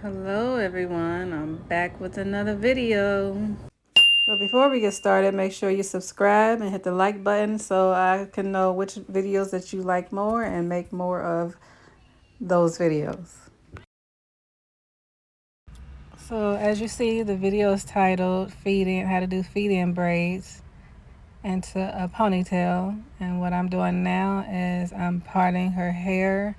Hello everyone, I'm back with another video. So before we get started, make sure you subscribe and hit the like button so I can know which videos that you like more and make more of those videos. So as you see, the video is titled how to do feed-in braids into a ponytail. And what I'm doing now is I'm parting her hair,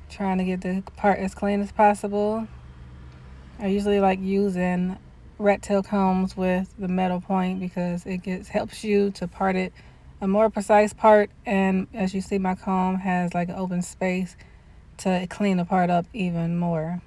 trying to get the part as clean as possible. I usually like using rat tail combs with the metal point because it helps you to part it a more precise part, and as you see, my comb has like an open space to clean the part up even more.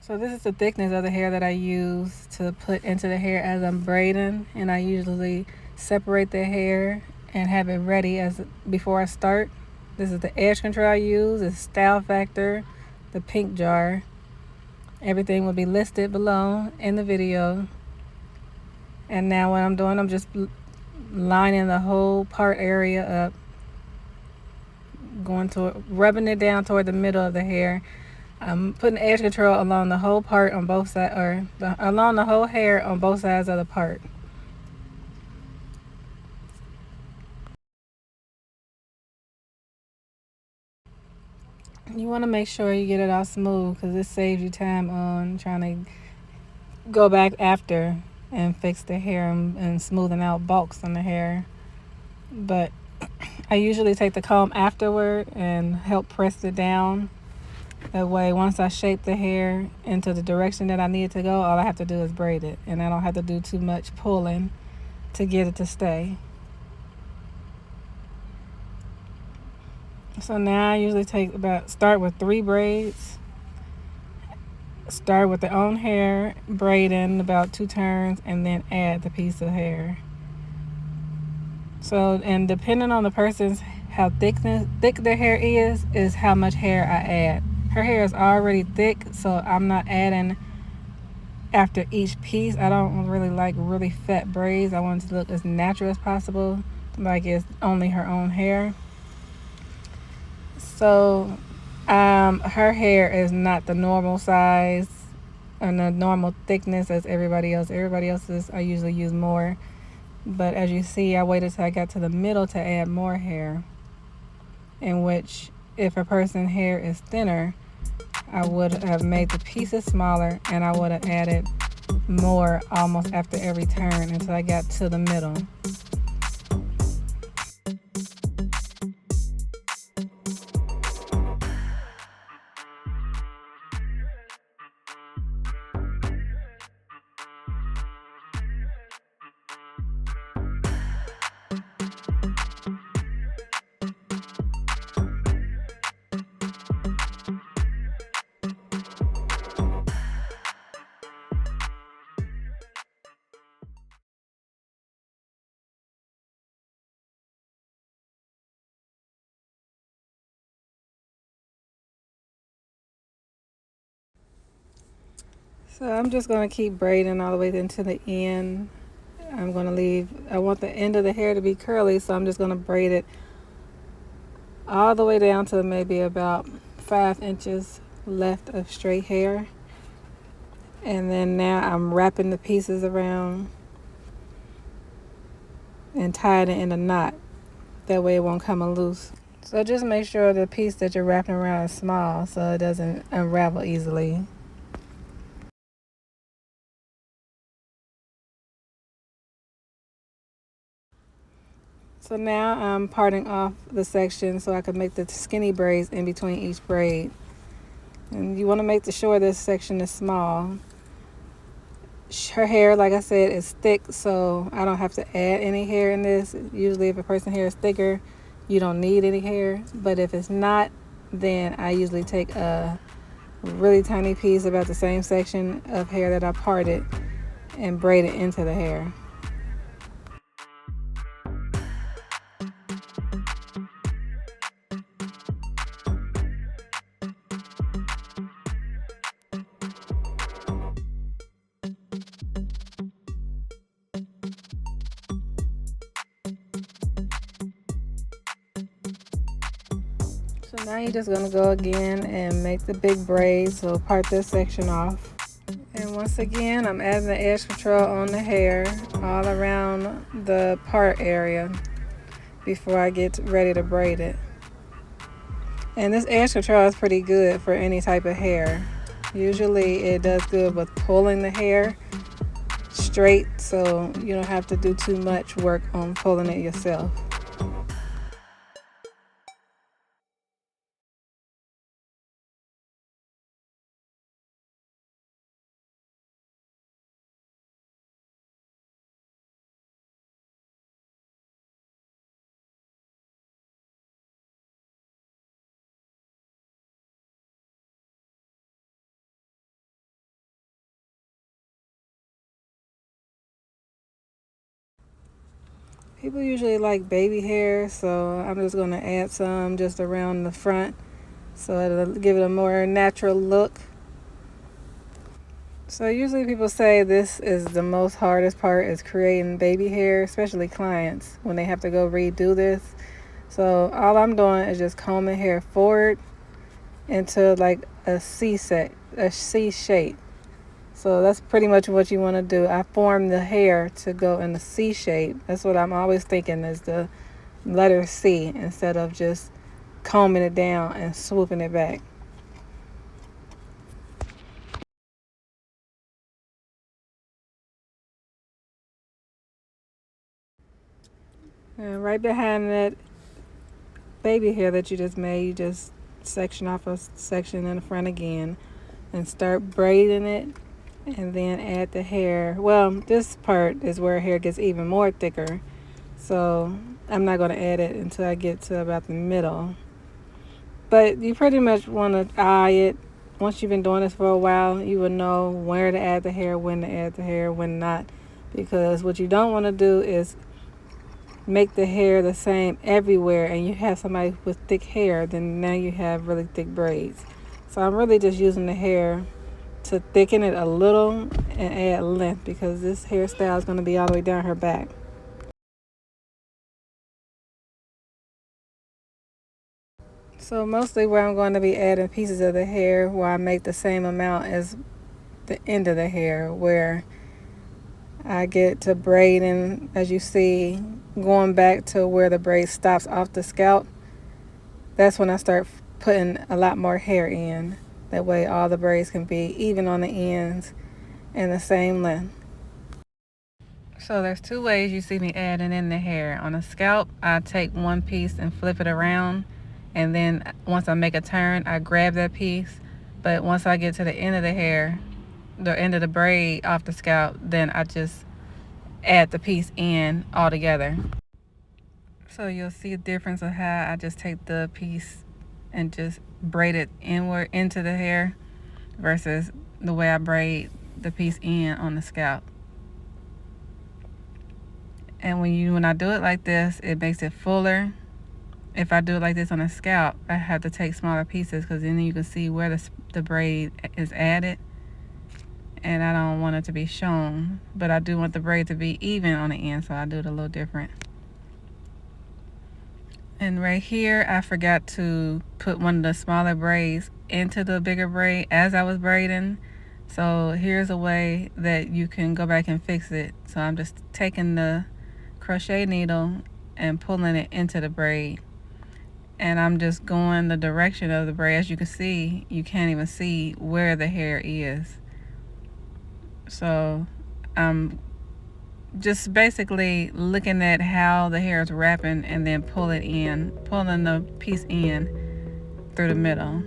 So this is the thickness of the hair that I use to put into the hair as I'm braiding, and I usually separate the hair and have it ready before I start. This is the edge control I use. It's Style Factor, the pink jar. Everything will be listed below in the video. And now what I'm doing, I'm just lining the whole part area up, rubbing it down toward the middle of the hair. I'm putting edge control along the whole part on both sides, along the whole hair on both sides of the part. You want to make sure you get it all smooth because this saves you time on trying to go back after and fix the hair and smoothing out bulks on the hair. But I usually take the comb afterward and help press it down. That way, once I shape the hair into the direction that I need it to go, all I have to do is braid it, and I don't have to do too much pulling to get it to stay. So now I usually start with 3 braids. Start with their own hair, braid in about 2 turns, and then add the piece of hair. So, and depending on the person's how thick their hair is how much hair I add. Her hair is already thick, so I'm not adding after each piece. I don't really like really fat braids. I want it to look as natural as possible, like it's only her own hair. So her hair is not the normal size and the normal thickness as everybody else. Everybody else's I usually use more. But as you see, I waited till I got to the middle to add more hair, in which if a person's hair is thinner, I would have made the pieces smaller and I would have added more almost after every turn until I got to the middle. So I'm just going to keep braiding all the way into the end. I want the end of the hair to be curly, so I'm just going to braid it all the way down to maybe about 5 inches left of straight hair. And then now I'm wrapping the pieces around and tying it in a knot. That way it won't come loose. So just make sure the piece that you're wrapping around is small so it doesn't unravel easily. So now I'm parting off the section so I can make the skinny braids in between each braid. And you want to make sure this section is small. her hair, like I said, is thick, so I don't have to add any hair in this. Usually if a person's hair is thicker, you don't need any hair. But if it's not, then I usually take a really tiny piece, about the same section of hair that I parted, and braid it into the hair. So now you're just going to go again and make the big braid. So part this section off. And once again, I'm adding the edge control on the hair all around the part area before I get ready to braid it. And this edge control is pretty good for any type of hair. Usually it does good with pulling the hair straight, so you don't have to do too much work on pulling it yourself. People usually like baby hair, so I'm just going to add some just around the front so it'll give it a more natural look. So usually people say this is the most hardest part, is creating baby hair, especially clients when they have to go redo this. So all I'm doing is just combing hair forward into like a C shape. So that's pretty much what you want to do. I form the hair to go in the C shape. That's what I'm always thinking, is the letter C, instead of just combing it down and swooping it back. And right behind that baby hair that you just made, you just section off a section in the front again and start braiding it, and then add the hair. Well, this part is where hair gets even more thicker, so I'm not going to add it until I get to about the middle. But you pretty much want to eye it. Once you've been doing this for a while, you will know where to add the hair, when to add the hair, when not. Because what you don't want to do is make the hair the same everywhere, and you have somebody with thick hair, then now you have really thick braids. So I'm really just using the hair to thicken it a little and add length, because this hairstyle is going to be all the way down her back. So mostly where I'm going to be adding pieces of the hair where I make the same amount as the end of the hair, where I get to braiding, as you see, going back to where the braid stops off the scalp. That's when I start putting a lot more hair in. That way all the braids can be even on the ends and the same length. So there's two ways you see me adding in the hair. On the scalp, I take one piece and flip it around, and then once I make a turn, I grab that piece. But once I get to the end of the hair, the end of the braid off the scalp, then I just add the piece in all together. So you'll see a difference of how I just take the piece and just braid it inward into the hair versus the way I braid the piece in on the scalp. And when I do it like this, it makes it fuller. If I do it like this on the scalp, I have to take smaller pieces, because then you can see where the braid is added, and I don't want it to be shown, but I do want the braid to be even on the end, so I do it a little different. And right here, I forgot to put one of the smaller braids into the bigger braid as I was braiding. So here's a way that you can go back and fix it. So I'm just taking the crochet needle and pulling it into the braid, and I'm just going the direction of the braid. As you can see, you can't even see where the hair is. So I'm just basically looking at how the hair is wrapping and then pulling the piece in through the middle.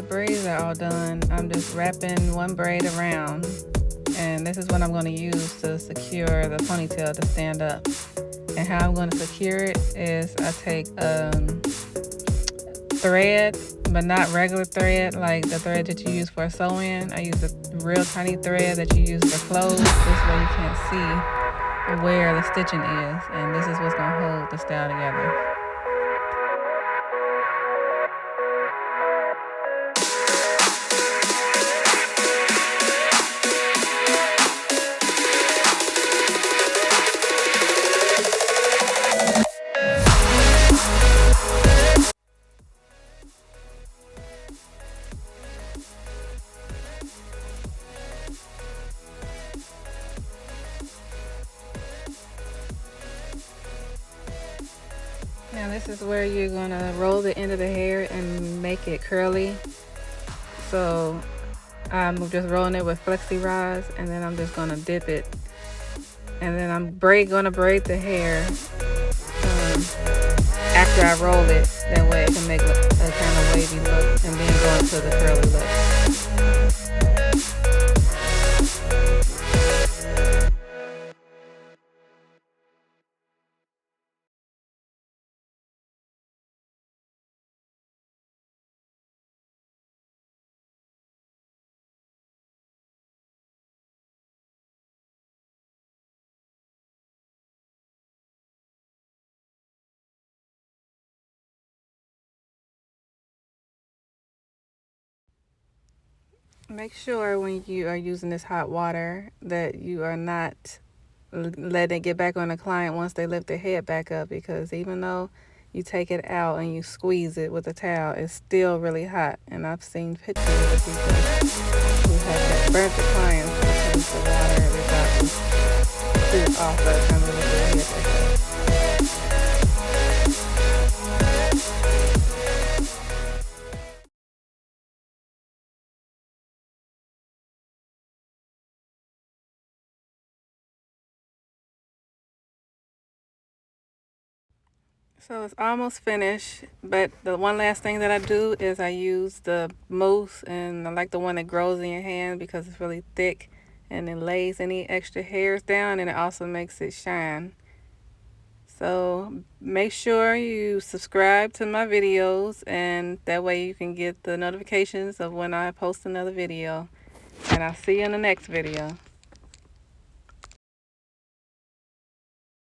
braids are all done, I'm just wrapping one braid around, and this is what I'm going to use to secure the ponytail to stand up. And how I'm going to secure it is I take thread, but not regular thread like the thread that you use for sewing. I use the real tiny thread that you use for clothes. This way you can't see where the stitching is, and this is what's going to hold the style together. Now this is where you're going to roll the end of the hair and make it curly. So I'm just rolling it with flexi rods, and then I'm just going to dip it. And then I'm going to braid the hair after I roll it. That way it can make a kind of wavy look, and then go into the curly look. Make sure when you are using this hot water that you are not letting it get back on the client once they lift their head back up, because even though you take it out and you squeeze it with a towel, it's still really hot. And I've seen pictures of people who have burnt the clients because the water is out and off by the time they lift their head back up. So it's almost finished, but the one last thing that I do is I use the mousse, and I like the one that grows in your hand because it's really thick and it lays any extra hairs down, and it also makes it shine. So make sure you subscribe to my videos, and that way you can get the notifications of when I post another video. And I'll see you in the next video.